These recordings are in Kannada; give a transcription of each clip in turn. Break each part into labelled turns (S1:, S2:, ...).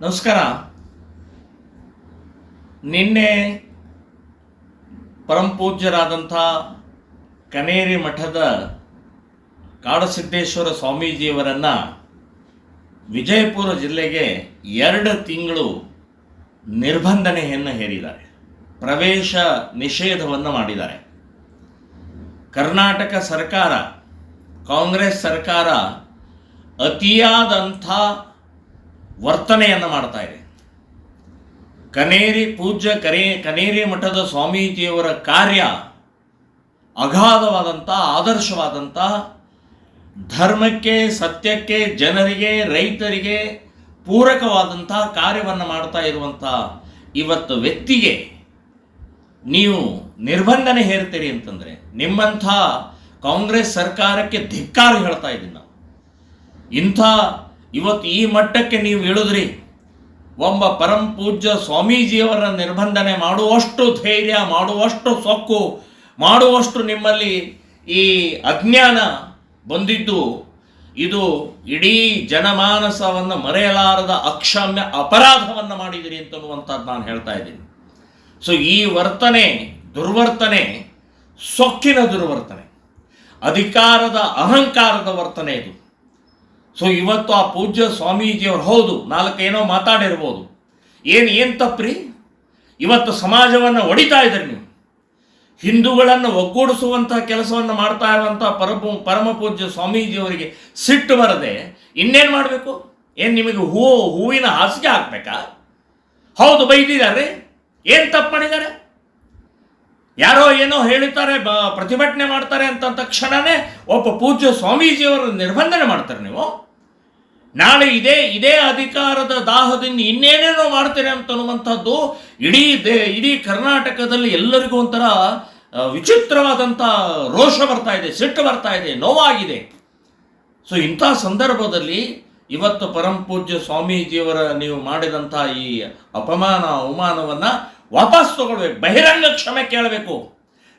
S1: ನಮಸ್ಕಾರ. ನಿನ್ನೆ ಪರಮಪೂಜ್ಯರಾದಂಥ ಕನೇರಿ ಮಠದ ಕಾಡಸಿದ್ದೇಶ್ವರ ಸ್ವಾಮೀಜಿಯವರನ್ನು ವಿಜಯಪುರ ಜಿಲ್ಲೆಗೆ 2 ತಿಂಗಳು ನಿರ್ಬಂಧನೆಯನ್ನು ಹೇರಿದ್ದಾರೆ. ಪ್ರವೇಶ ನಿಷೇಧವನ್ನು ಮಾಡಿದ್ದಾರೆ. ಕರ್ನಾಟಕ ಸರ್ಕಾರ, ಕಾಂಗ್ರೆಸ್ ಸರ್ಕಾರ ಅತಿಯಾದಂಥ ವರ್ತನೆಯನ್ನು ಮಾಡ್ತಾ ಇದೆ. ಕನೇರಿ ಮಠದ ಸ್ವಾಮೀಜಿಯವರ ಕಾರ್ಯ ಅಗಾಧವಾದಂಥ, ಆದರ್ಶವಾದಂಥ, ಧರ್ಮಕ್ಕೆ, ಸತ್ಯಕ್ಕೆ, ಜನರಿಗೆ, ರೈತರಿಗೆ ಪೂರಕವಾದಂಥ ಕಾರ್ಯವನ್ನು ಮಾಡ್ತಾ ಇರುವಂಥ ಇವತ್ತು ವ್ಯಕ್ತಿಗೆ ನೀವು ನಿರ್ಬಂಧನೆ ಹೇರ್ತೀರಿ ಅಂತಂದರೆ ನಿಮ್ಮಂಥ ಕಾಂಗ್ರೆಸ್ ಸರ್ಕಾರಕ್ಕೆ ಧಿಕ್ಕಾರ ಹೇಳ್ತಾ ಇದ್ದೀನಿ ನಾವು. ಇವತ್ತು ಈ ಮಟ್ಟಕ್ಕೆ ನೀವು ಇಳಿದ್ರಿ. ಒಬ್ಬ ಪರಮ ಪೂಜ್ಯ ಸ್ವಾಮೀಜಿಯವರ ನಿರ್ಬಂಧನೆ ಮಾಡುವಷ್ಟು ಧೈರ್ಯ, ಮಾಡುವಷ್ಟು ಸೊಕ್ಕು, ಮಾಡುವಷ್ಟು ನಿಮ್ಮಲ್ಲಿ ಈ ಅಜ್ಞಾನ ಬಂದಿದ್ದು, ಇದು ಇಡೀ ಜನಮಾನಸವನ್ನು ಮರೆಯಲಾರದ ಅಕ್ಷಮ್ಯ ಅಪರಾಧವನ್ನು ಮಾಡಿದಿರಿ ಅಂತನ್ನುವಂಥದ್ದು ನಾನು ಹೇಳ್ತಾ ಇದ್ದೀನಿ. ಸೊ ಈ ವರ್ತನೆ, ದುರ್ವರ್ತನೆ, ಸೊಕ್ಕಿನ ದುರ್ವರ್ತನೆ, ಅಧಿಕಾರದ ಅಹಂಕಾರದ ವರ್ತನೆ ಇದು. ಸೊ ಇವತ್ತು ಆ ಪೂಜ್ಯ ಸ್ವಾಮೀಜಿಯವರು ಹೌದು 4 ಏನೋ ಮಾತಾಡಿರ್ಬೋದು, ಏನು ತಪ್ಪ್ರಿ? ಇವತ್ತು ಸಮಾಜವನ್ನು ಒಡಿತಾ ಇದ್ರಿ ನೀವು. ಹಿಂದೂಗಳನ್ನು ಒಗ್ಗೂಡಿಸುವಂಥ ಕೆಲಸವನ್ನು ಮಾಡ್ತಾ ಇರುವಂಥ ಪರಮ ಪೂಜ್ಯ ಸ್ವಾಮೀಜಿಯವರಿಗೆ ಸಿಟ್ಟು ಬರದೆ ಇನ್ನೇನು ಮಾಡಬೇಕು? ಏನು ನಿಮಗೆ ಹೂವಿನ ಹಾಸಿಗೆ ಹಾಕ್ಬೇಕಾ? ಹೌದು, ಬೈದಿದ್ದಾರೆ, ಏನು ತಪ್ಪು ಮಾಡಿದ್ದಾರೆ? ಯಾರೋ ಏನೋ ಹೇಳ್ತಾರೆ, ಪ್ರತಿಭಟನೆ ಮಾಡ್ತಾರೆ ಅಂತ ತಕ್ಷಣವೇ ಒಬ್ಬ ಪೂಜ್ಯ ಸ್ವಾಮೀಜಿಯವರ ನಿರ್ಬಂಧನೆ ಮಾಡ್ತಾರೆ ನೀವು. ನಾಳೆ ಇದೇ ಅಧಿಕಾರದ ದಾಹದಿಂದ ಇನ್ನೇನೇನೋ ಮಾಡ್ತಾರೆ ಅಂತನ್ನುವಂಥದ್ದು ಇಡೀ ಕರ್ನಾಟಕದಲ್ಲಿ ಎಲ್ಲರಿಗೂ ಒಂಥರ ವಿಚಿತ್ರವಾದಂಥ ರೋಷ ಬರ್ತಾ ಇದೆ, ಸಿಟ್ಟು ಬರ್ತಾ ಇದೆ, ನೋವಾಗಿದೆ. ಸೊ ಇಂಥ ಸಂದರ್ಭದಲ್ಲಿ ಇವತ್ತು ಪರಮ ಪೂಜ್ಯ ಸ್ವಾಮೀಜಿಯವರ ನೀವು ಮಾಡಿದಂಥ ಈ ಅವಮಾನವನ್ನು ವಾಪಸ್ ತಗೊಳ್ಬೇಕು, ಬಹಿರಂಗ ಕ್ಷಮೆ ಕೇಳಬೇಕು.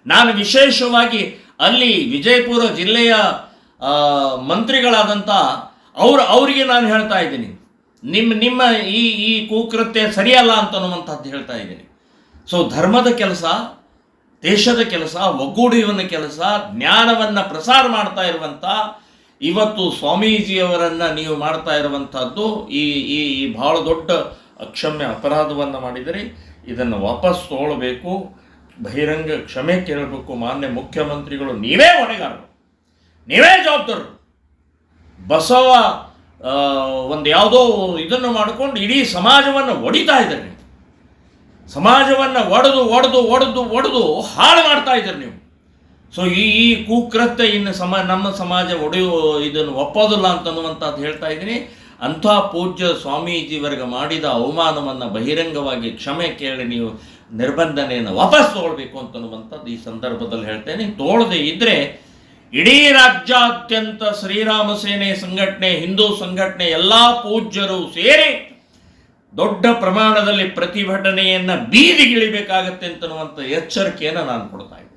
S1: ನಾನು ವಿಶೇಷವಾಗಿ ಅಲ್ಲಿ ವಿಜಯಪುರ ಜಿಲ್ಲೆಯ ಮಂತ್ರಿಗಳಾದಂಥ ಅವರಿಗೆ ನಾನು ಹೇಳ್ತಾ ಇದ್ದೀನಿ, ನಿಮ್ಮ ಈ ಕುಕೃತ್ಯ ಸರಿಯಲ್ಲ ಅಂತನ್ನುವಂಥದ್ದು ಹೇಳ್ತಾ ಇದ್ದೀನಿ. ಸೊ ಧರ್ಮದ ಕೆಲಸ, ದೇಶದ ಕೆಲಸ, ಒಗ್ಗೂಡುವನ ಕೆಲಸ, ಜ್ಞಾನವನ್ನು ಪ್ರಸಾರ ಮಾಡ್ತಾ ಇರುವಂಥ ಇವತ್ತು ಸ್ವಾಮೀಜಿಯವರನ್ನು ನೀವು ಮಾಡ್ತಾ ಇರುವಂಥದ್ದು ಈ ಬಹಳ ದೊಡ್ಡ ಅಕ್ಷಮ್ಯ ಅಪರಾಧವನ್ನು ಮಾಡಿದರೆ ಇದನ್ನು ವಾಪಸ್ ತಗೊಳ್ಬೇಕು, ಬಹಿರಂಗ ಕ್ಷಮೆ ಕೇಳಬೇಕು. ಮಾನ್ಯ ಮುಖ್ಯಮಂತ್ರಿಗಳು, ನೀವೇ ಹೊಣೆಗಾರರು, ನೀವೇ ಜವಾಬ್ದಾರರು. ಬಸವ ಒಂದು ಯಾವುದೋ ಇದನ್ನು ಮಾಡಿಕೊಂಡು ಇಡೀ ಸಮಾಜವನ್ನು ಒಡಿತಾ ಇದ್ದಾರೆ ನೀವು. ಸಮಾಜವನ್ನು ಒಡೆದು ಹಾಳು ಮಾಡ್ತಾ ಇದ್ದಾರೆ ನೀವು. ಸೊ ಈ ಕುಕೃತ್ಯ ಇನ್ನು ನಮ್ಮ ಸಮಾಜ ಇದನ್ನು ಒಪ್ಪೋದಿಲ್ಲ ಅಂತನ್ನುವಂಥದ್ದು ಹೇಳ್ತಾ ಇದ್ದೀನಿ. ಅಂಥ ಪೂಜ್ಯ ಸ್ವಾಮೀಜಿವರೆಗೆ ಮಾಡಿದ ಅವಮಾನವನ್ನು ಬಹಿರಂಗವಾಗಿ ಕ್ಷಮೆ ಕೇಳಿ ನೀವು ನಿರ್ಬಂಧನೆಯನ್ನು ವಾಪಸ್ ತಗೊಳ್ಬೇಕು ಅಂತನ್ನುವಂಥದ್ದು ಈ ಸಂದರ್ಭದಲ್ಲಿ ಹೇಳ್ತೇನೆ. ತೋಳದೆ ಇದ್ದರೆ ಇಡೀ ರಾಜ್ಯಾದ್ಯಂತ ಶ್ರೀರಾಮ ಸೇನೆ ಸಂಘಟನೆ, ಹಿಂದೂ ಸಂಘಟನೆ, ಎಲ್ಲ ಪೂಜ್ಯರು ಸೇರಿ ದೊಡ್ಡ ಪ್ರಮಾಣದಲ್ಲಿ ಪ್ರತಿಭಟನೆಯನ್ನು ಬೀದಿಗಿಳಿಬೇಕಾಗತ್ತೆ ಅಂತನ್ನುವಂಥ ಎಚ್ಚರಿಕೆಯನ್ನು ನಾನು ಕೊಡ್ತಾ ಇದ್ದೀನಿ.